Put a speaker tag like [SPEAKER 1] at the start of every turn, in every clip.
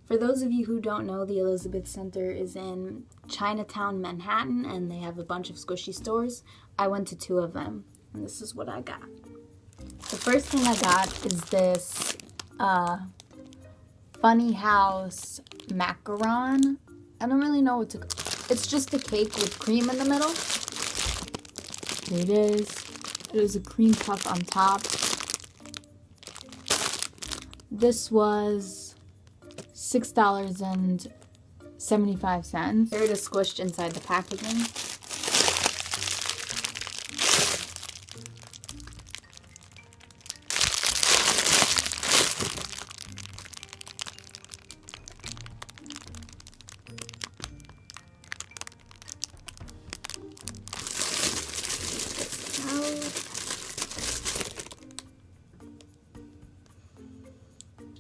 [SPEAKER 1] For those of you who don't know, the Elizabeth Center is in Chinatown, Manhattan, and they have a bunch of Squishy stores. I went to 2 of them, and this is what I got. The first thing I got is this Funny House macaron. I don't really know what to... It's just a cake with cream in the middle. Here it is. There's a cream puff on top. This was $6.75. Here it is squished inside the packaging.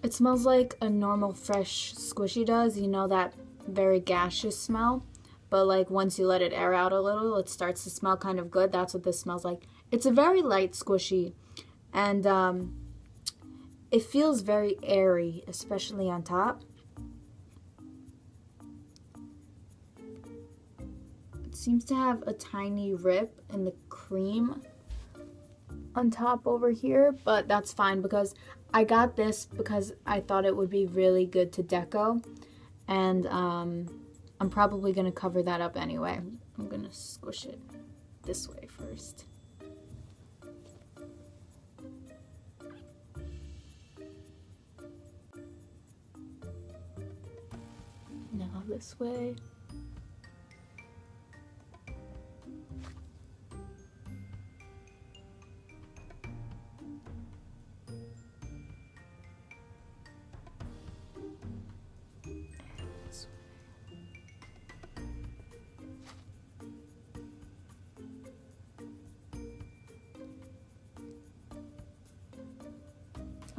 [SPEAKER 1] It smells like a normal fresh Squishy does, you know, that very gaseous smell, but like once you let it air out a little, it starts to smell kind of good. That's what this smells like. It's a very light Squishy, and it feels very airy, especially on top. It seems to have a tiny rip in the cream on top over here, but that's fine because I got this because I thought it would be really good to deco, and I'm probably going to cover that up anyway. I'm going to squish it this way first. Now this way.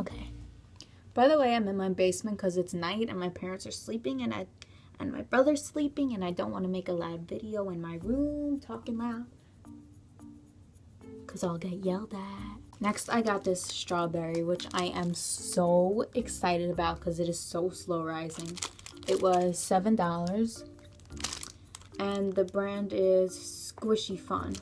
[SPEAKER 1] Okay. By the way, I'm in my basement because it's night and my parents are sleeping and my brother's sleeping, and I don't want to make a loud video in my room talking loud because I'll get yelled at. Next, I got this strawberry, which I am so excited about because it is so slow rising. It was $7, and the brand is Squishy Fun.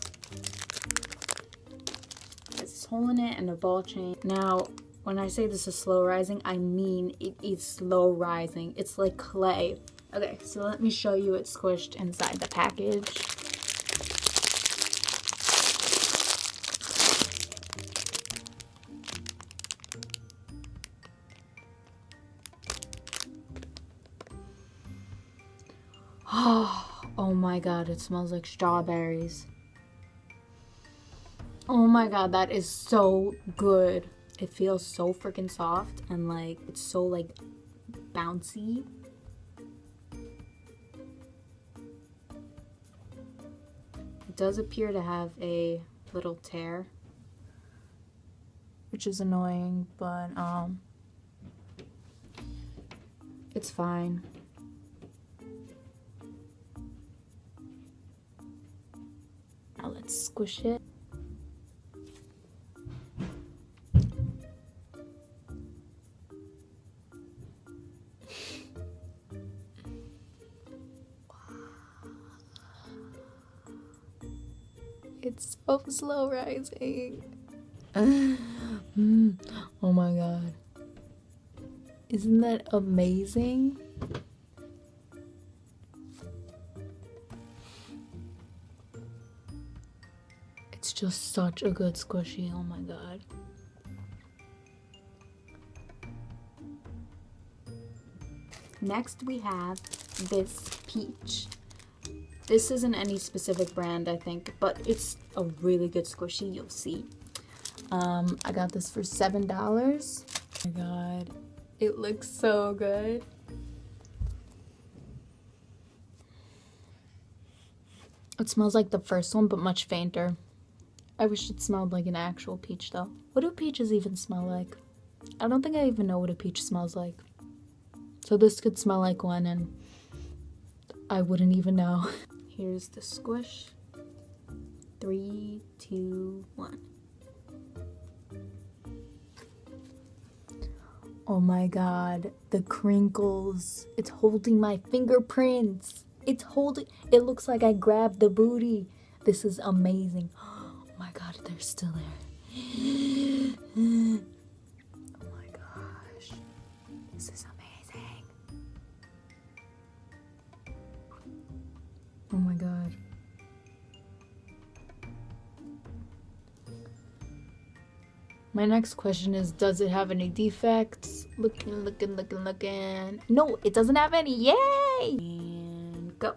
[SPEAKER 1] It has this hole in it and a ball chain. Now, when I say this is slow rising, I mean it is slow rising. It's like clay. Okay, so let me show you it squished inside the package. Oh my god, it smells like strawberries. Oh my god, that is so good. It feels so freaking soft and like it's so like bouncy. It does appear to have a little tear, which is annoying, but it's fine. Now let's squish it. It's so slow rising. Oh my god. Isn't that amazing? It's just such a good squishy. Oh my god. Next we have this peach. This isn't any specific brand, I think, but it's a really good squishy, you'll see. I got this for $7. Oh my god, it looks so good. It smells like the first one, but much fainter. I wish it smelled like an actual peach, though. What do peaches even smell like? I don't think I even know what a peach smells like. So this could smell like one, and I wouldn't even know. Here's the squish. 3, 2, 1. Oh my god, the crinkles. It's holding my fingerprints. It looks like I grabbed the booty. This is amazing. Oh my god, they're still there. Oh my gosh. This is amazing. Oh my god. My next question is, does it have any defects? Looking. No, it doesn't have any. Yay! And go.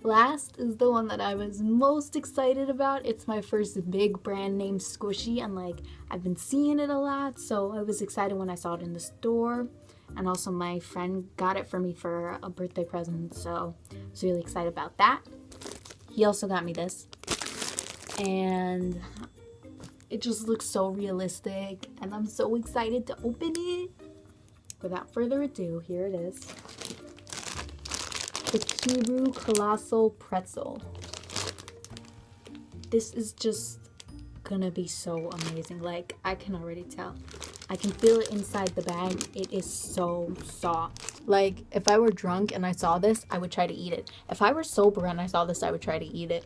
[SPEAKER 1] Last is the one that I was most excited about. It's my first big brand name squishy, and like I've been seeing it a lot, so I was excited when I saw it in the store. And also my friend got it for me for a birthday present, so I was really excited about that. He also got me this, and it just looks so realistic, and I'm so excited to open it. Without further ado, here it is. The Kiru Colossal Pretzel. This is just gonna be so amazing. Like, I can already tell. I can feel it inside the bag. It is so soft. Like, if I were drunk and I saw this, I would try to eat it. If I were sober and I saw this, I would try to eat it.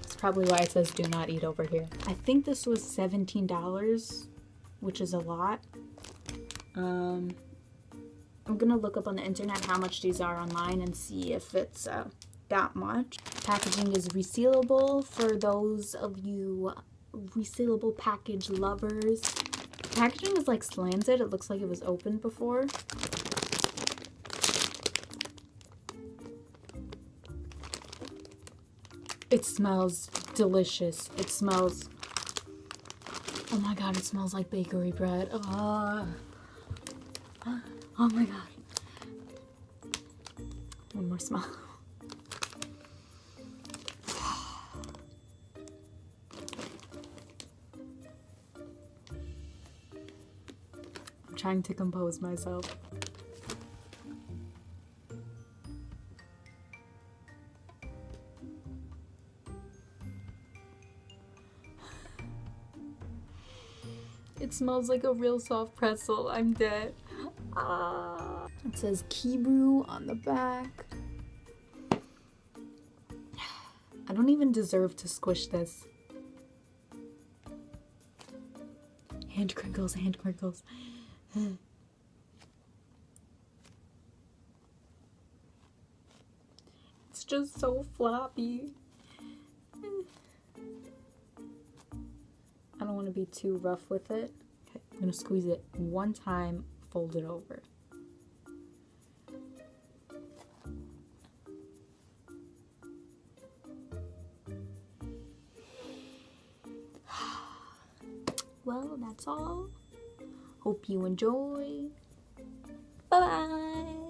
[SPEAKER 1] That's probably why it says do not eat over here. I think this was $17, which is a lot. I'm gonna look up on the internet how much these are online and see if it's that much. Packaging is resealable for those of you resealable package lovers. Packaging is like slanted. It looks like it was opened before. It smells delicious. It smells, oh my god, it smells like bakery bread. Oh my god. One more smell. I'm trying to compose myself. It smells like a real soft pretzel. I'm dead. It says Kiru on the back. I don't even deserve to squish this. Hand crinkles, hand crinkles. It's just so floppy. I don't want to be too rough with it. Okay, I'm gonna squeeze it one time, fold it over. Well, that's all. Hope you enjoy. Bye-bye.